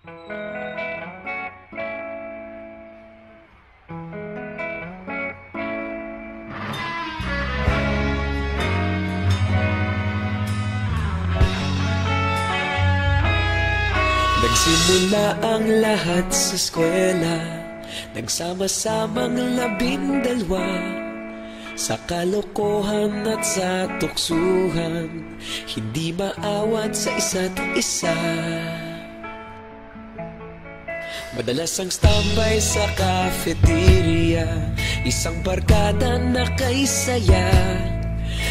Nagsimula ang lahat sa eskwela, nagsama-samang 12, sa kalokohan at sa tuksuhan, hindi maawat sa isa't isa. Madalas ang standby sa cafeteria, isang barkada na kay saya.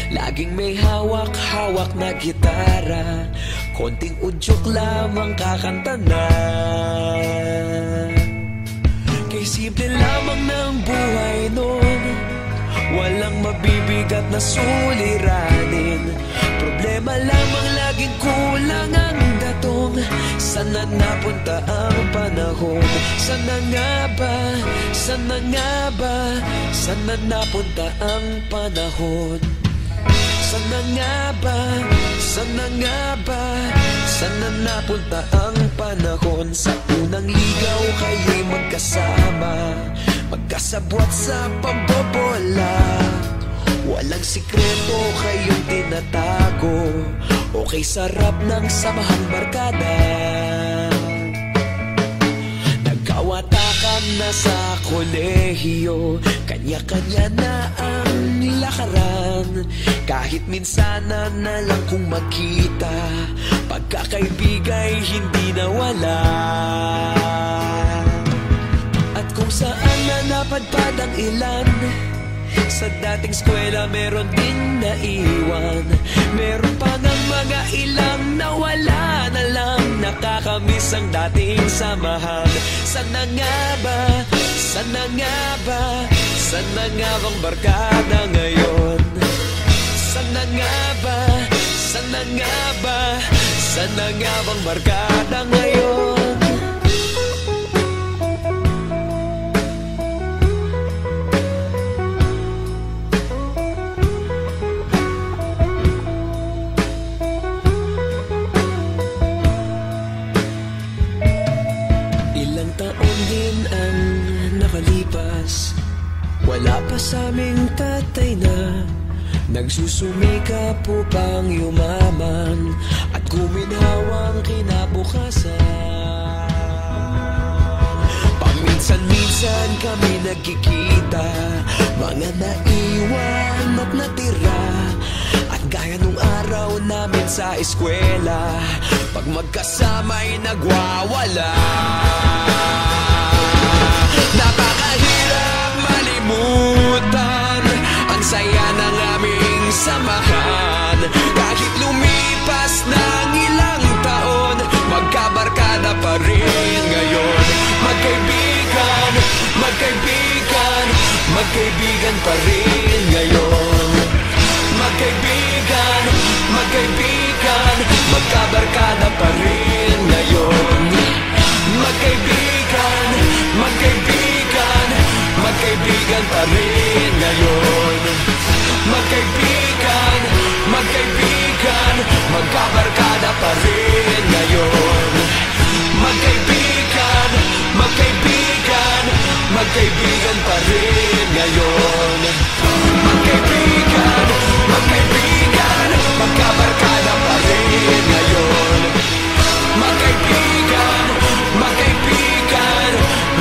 Laging may hawak-hawak na gitara, konting udyok lamang kakanta na. Kay simple lamang ng buhay nun, walang mabibigat na suliranin. Problema lamang laging kulang ang datong. Sana napunta ang panahon? Sana nga ba? Sana nga ba? Sana napunta ang panahon? Sana nga ba? Sana nga ba? Sana napunta ang panahon? Sa unang ligaw kayo'y magkasama, magkasabwat sa pambobola. Walang sikreto kayong tinatago, okay sarap ng samahang barkada. Nagkawatakan na sa kolehiyo, kanya-kanya na ang lakaran. Kahit minsana na lang kung magkita, pagkakaibigay hindi nawala. At kung saan na napadpad ang ilan, sa dating eskwela meron din naiwan. Meron pa ng mga ilang nawala na lang, nakakamiss ang dating samahan. Sana nga ba? Sana nga ba? Sana nga bang barkada ngayon? Sana nga ba? Sana nga ba? Sana nga bang barkada ngayon? Ilang taon din ang nakalipas, wala pa sa aming tatay na nagsusumikap upang yumaman at guminhawang kinabukasan. Paminsan-minsan kami nagkikita, mga naiwan at natira. At gaya nung araw namin sa eskwela, pag magkasama'y nagwawala. Napakahirap malimutan ang saya ng aming samahan. Kahit lumipas ng ilang taon, magkabarkada pa rin ngayon. Magkaibigan, magkaibigan, magkaibigan pa rin ngayon. Magkaibigan, magkaibigan, magkabarkada pa rin ngayon. Magkaibigan, magkaibigan, magkaibigan pa rin ngayon. Magkaibigan, magkaibigan, magkabarkada pa rin ngayon. Magkaibigan, magkaibigan, magkaibigan pa rin ngayon. Magkaibigan, magkaibigan, magkabarkada pa rin ngayon. Magkaibigan, magkaibigan,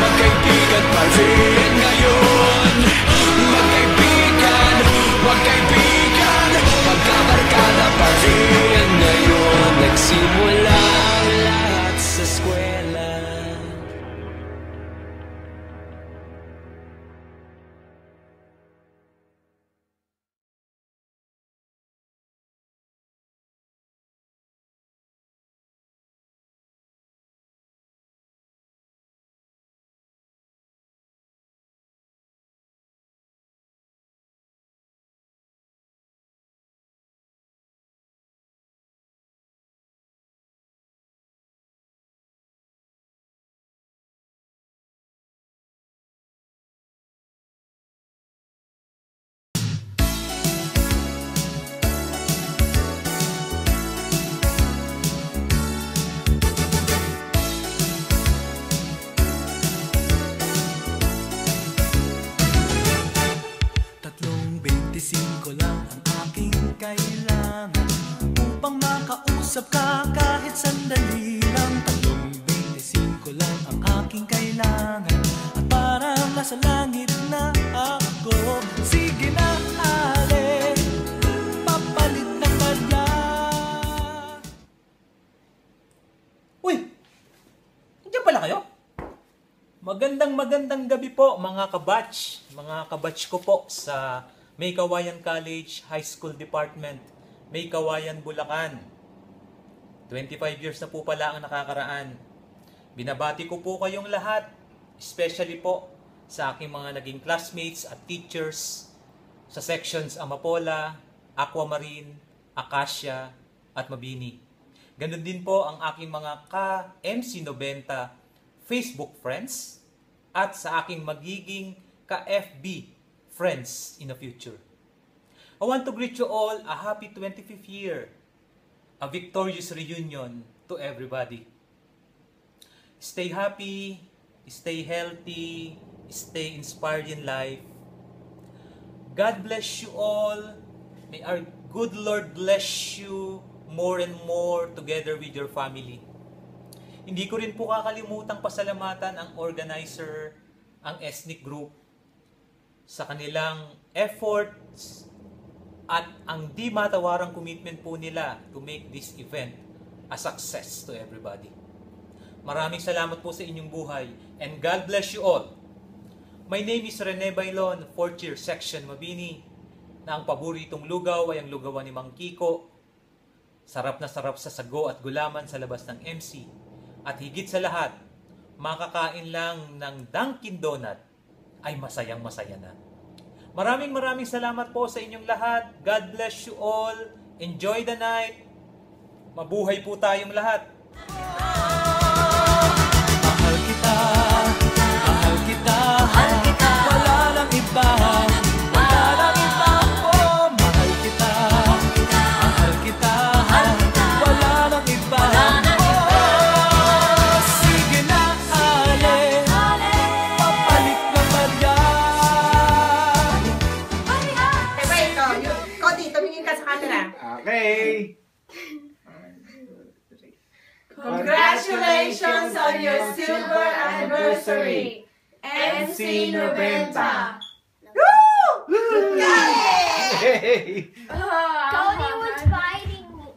magkaibigan pa rin ngayon. Magkaibigan, magkaibigan, magkabarkada pa rin ngayon. Nagsimula ang lahat sa eskwela. Magandang gabi po mga kabatch ko po sa May Kawayan College High School Department, May Kawayan, Bulacan. 25 years na po pala ang nakakaraan. Binabati ko po kayong lahat, especially po sa aking mga naging classmates at teachers sa sections Amapola, Aquamarine, Acacia at Mabini. Ganon din po ang aking mga ka-MC 90 Facebook friends at sa aking magiging ka-FB friends in the future. I want to greet you all a happy 25th year, a victorious reunion to everybody. Stay happy, stay healthy, stay inspired in life. God bless you all. May our good Lord bless you more and more together with your family. Hindi ko rin po kakalimutang pasalamatan ang organizer, ang ethnic group, sa kanilang efforts at ang di matawarang commitment po nila to make this event a success to everybody. Maraming salamat po sa inyong buhay and God bless you all. My name is Rene Bailon, 4th year section Mabini, na ang paboritong lugaw ay ang lugawan ni Mang Kiko. Sarap na sarap sa sago at gulaman sa labas ng MC. At higit sa lahat, makakain lang ng Dunkin Donut ay masayang-masaya na. Maraming salamat po sa inyong lahat. God bless you all. Enjoy the night. Mabuhay po tayong lahat. Mahal kita, mahal kita, wala nang iba. Wala nang iba po. Mahal kita, mahal kita, wala nang iba. Okay. Congratulations on your silver anniversary, MC 90. Woo! Hey! Cody was fighting me.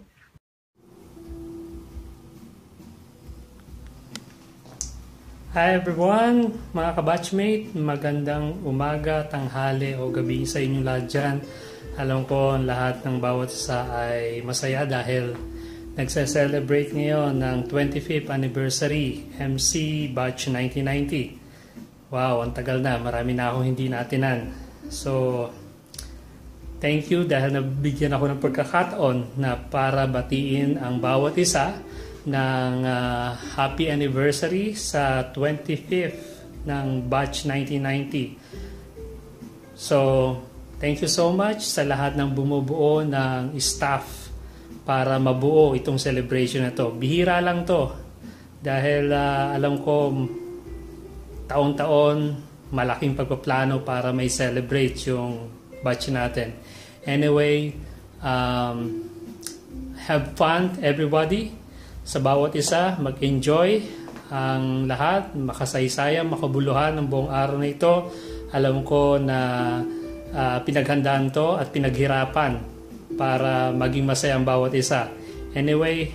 Hi everyone, mga kabatchmate, magandang umaga, tanghali o gabi sa inyong lahat dyan. Alam ko lahat ng bawat isa ay masaya dahil nagse-celebrate ngayon ng 25th anniversary MC Batch 1990. Wow, ang tagal na, marami na akong hindi naatinan. So, thank you dahil nabigyan ako ng pagkakataon na para batiin ang bawat isa ng happy anniversary sa 25th ng Batch 1990. So, thank you so much sa lahat ng bumubuo ng staff para mabuo itong celebration na to. Bihira lang to dahil alam ko taon-taon malaking pagpaplano para may celebrate yung batch natin. Anyway, have fun everybody. Sa bawat isa, mag-enjoy ang lahat, makasaysaya, makabuluhan ng buong araw na ito. Alam ko na pinaghandaan to at pinaghirapan para maging masaya ang bawat isa. Anyway,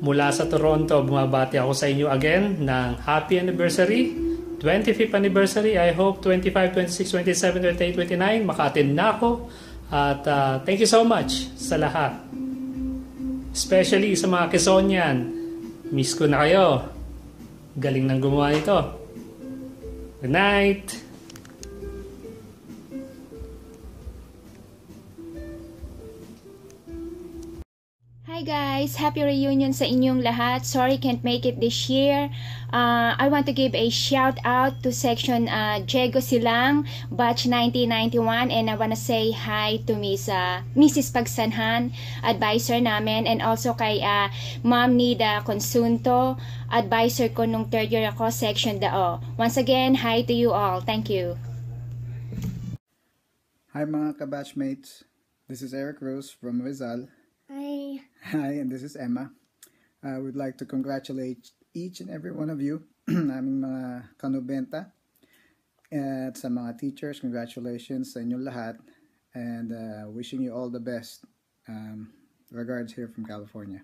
mula sa Toronto, bumabati ako sa inyo again ng happy anniversary, 25th anniversary. I hope 25, 26, 27, 28, 29 maka-attend na ako. At thank you so much sa lahat. Especially sa mga Quezonian. Miss ko na kayo. Galing nang gumawa nito. Good night! Hi guys! Happy reunion sa inyong lahat. Sorry can't make it this year. I want to give a shout out to section Diego Silang, batch 1991, and I want to say hi to Mrs. Pagsanhan, advisor namin, and also kay Ma'am Nida Consunto, advisor ko nung third year ako, section Dao. Once again, hi to you all. Thank you. Hi mga kabatchmates. This is Eric Rose from Rizal. Hi. Hi, and this is Emma. I would like to congratulate each and every one of you, aming mga kanubenta, at sa mga teachers, congratulations sa inyong lahat, and wishing you all the best. Regards here from California.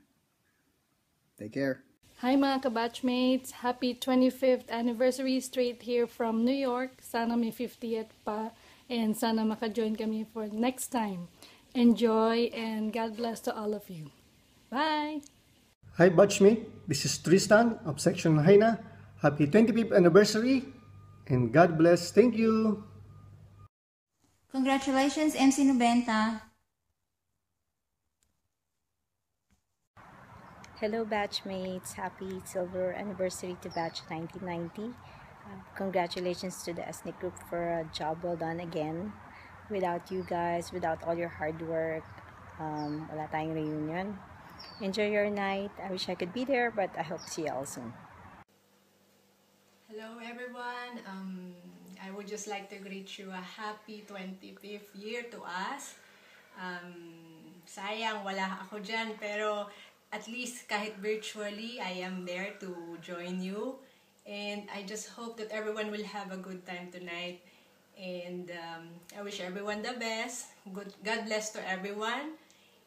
Take care. Hi mga kabatchmates! Happy 25th anniversary straight here from New York. Sana may 50th pa and sana maka-join kami for next time. Enjoy and God bless to all of you. Bye! Hi batchmate, this is Tristan of Section Haina. Happy 25th anniversary and God bless. Thank you! Congratulations MC Nobenta! Hello batchmates, happy silver anniversary to batch 1990. Congratulations to the ethnic group for a job well done again. Without you guys, without all your hard work, wala tayong reunion. Enjoy your night. I wish I could be there, but I hope to see you all soon. Hello everyone. I would just like to greet you a happy 25th year to us. Sayang wala ako dyan, pero at least kahit virtually, I am there to join you. And I just hope that everyone will have a good time tonight. And I wish everyone the best. God bless to everyone.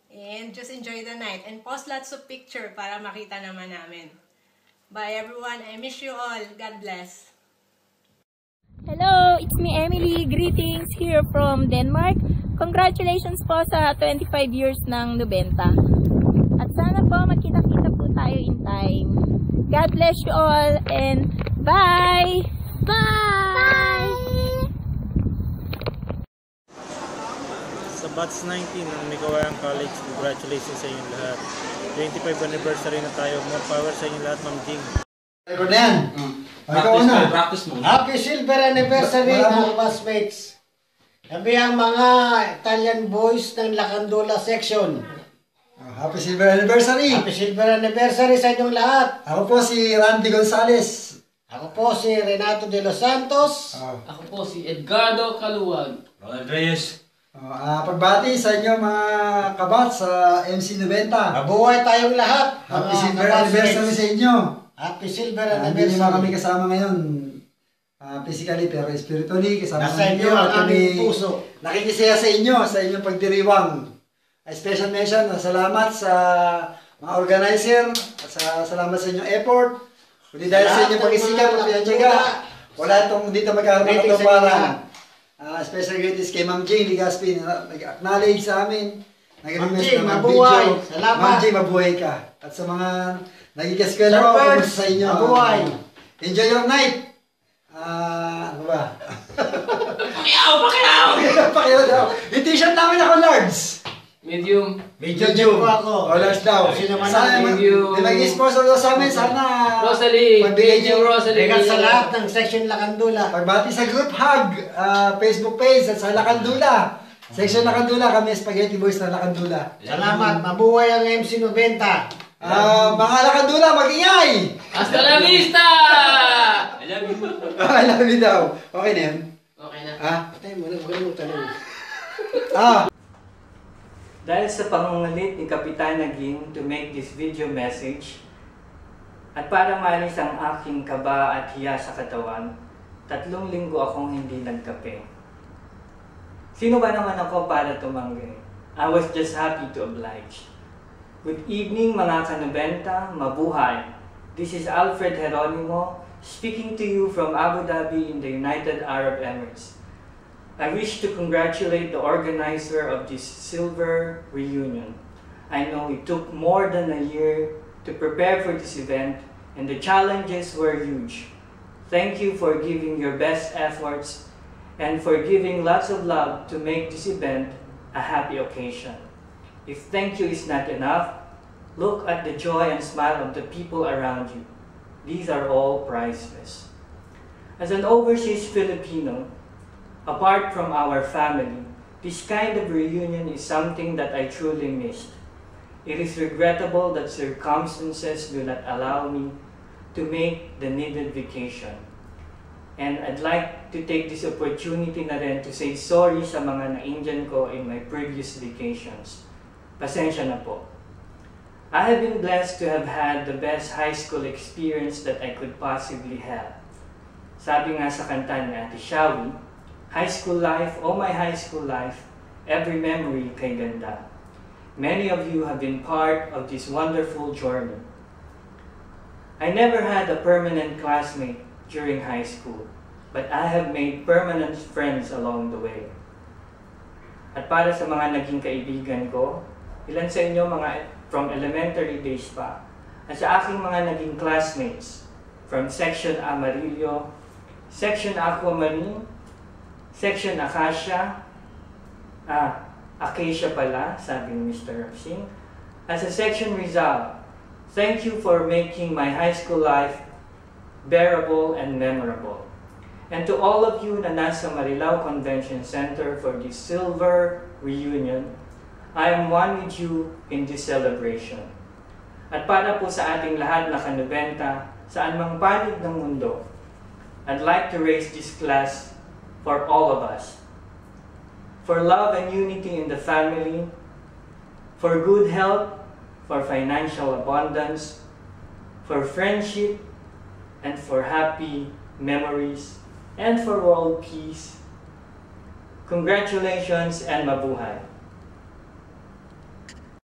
And just enjoy the night. And post lots of picture para makita naman namin. Bye everyone. I miss you all. God bless. Hello, it's me Emily. Greetings here from Denmark. Congratulations po sa 25 years ng Nobenta. At sana po magkita-kita po tayo in time. God bless you all and bye! Bye! Sa batch 19 ng Migawayan College, congratulations sa inyong lahat. 25th anniversary na tayo. More power sa inyong lahat, Ma'am Jing. Record na yan. Practice mo. Happy silver anniversary mga classmates. Kami ang mga Italian boys ng Lacandula section. Happy silver anniversary! Happy silver anniversary sa inyong lahat. Ako po si Randy Gonzales. Ako po si Renato de los Santos. Ako po si Edgardo Caluwag. Ronald Reyes. Pagbati sa inyo mga kabat sa MC 90. Mabuhay tayong lahat. Happy silver anniversary sa inyo. Happy silver anniversary. Hindi naman kami kasama ngayon physically pero spiritually kasama nasa inyo ang aming puso. Nakikisaya sa inyong pagdiriwang. Special mention, salamat sa mga organizer, salamat sa inyong effort. Kundi dahil sa inyong pag-isikap at pinagtyaga, wala itong dito magkakaroon ng katuparan. Special greetings kay Ma'am Jing Ligaspi na nag-acknowledge sa amin. Ma'am Jing, mabuhay. Salamat. Ma'am Jing, mabuhay ka. At sa mga nagkikaskwela ko, kumusta sa inyo. Mabuhay. Enjoy your night. Ano ba? Pakiyaw daw. Yung t-shirt namin ako large. Medium. Medium po ako. Large daw. Sana mag-sponsor daw sa amin. Sana Rosalie. Medium Rosalie. Regat sa lahat ng section Lacandula. Pagbati sa group hug, Facebook page at sa Lacandula. Section Lacandula, kami Spaghetti Boys na Lacandula. Salamat. Mabuhay ang MC 90. Mga Lacandula, mag-ingay! Hasta la vista! I love you. I love you daw. Okay na yan? Okay na. Patay mo na. Huwag mo tanong. Dahil sa pangungulit ni Kapitan Naging to make this video message, at para maalis ang aking kaba at hiya sa katawan, 3 linggo akong hindi nagkape. Sino ba naman ako para tumanggi? I was just happy to oblige. Good evening mga kanobenta, mabuhay. This is Alfred Geronimo, speaking to you from Abu Dhabi in the United Arab Emirates. I wish to congratulate the organizer of this silver reunion. I know it took more than a year to prepare for this event and the challenges were huge. Thank you for giving your best efforts and for giving lots of love to make this event a happy occasion. If thank you is not enough, look at the joy and smile of the people around you. These are all priceless. As an overseas Filipino, apart from our family, this kind of reunion is something that I truly missed. It is regrettable that circumstances do not allow me to make the needed vacation. And I'd like to take this opportunity na rin to say sorry sa mga na-Indian ko in my previous vacations. Pasensya na po. I have been blessed to have had the best high school experience that I could possibly have. Sabi nga sa kanta ni Ate Shawi, high school life, oh my high school life, every memory kay ganda. Many of you have been part of this wonderful journey. I never had a permanent classmate during high school, but I have made permanent friends along the way. At para sa mga naging kaibigan ko, ilan sa inyo mga from elementary days pa, at sa aking mga naging classmates from Section Amarillo, Section Aquamarine, Section Acacia, Acacia pala, sabi ni Mr. Rapsing, at sa Section Rizal, thank you for making my high school life bearable and memorable. And to all of you na nasa Marilao Convention Center for this silver reunion, I am one with you in this celebration. At para po sa ating lahat na kanubenta, saan mang panig ng mundo, I'd like to raise this glass for all of us. For love and unity in the family, for good health, for financial abundance, for friendship, and for happy memories, and for world peace. Congratulations and mabuhay!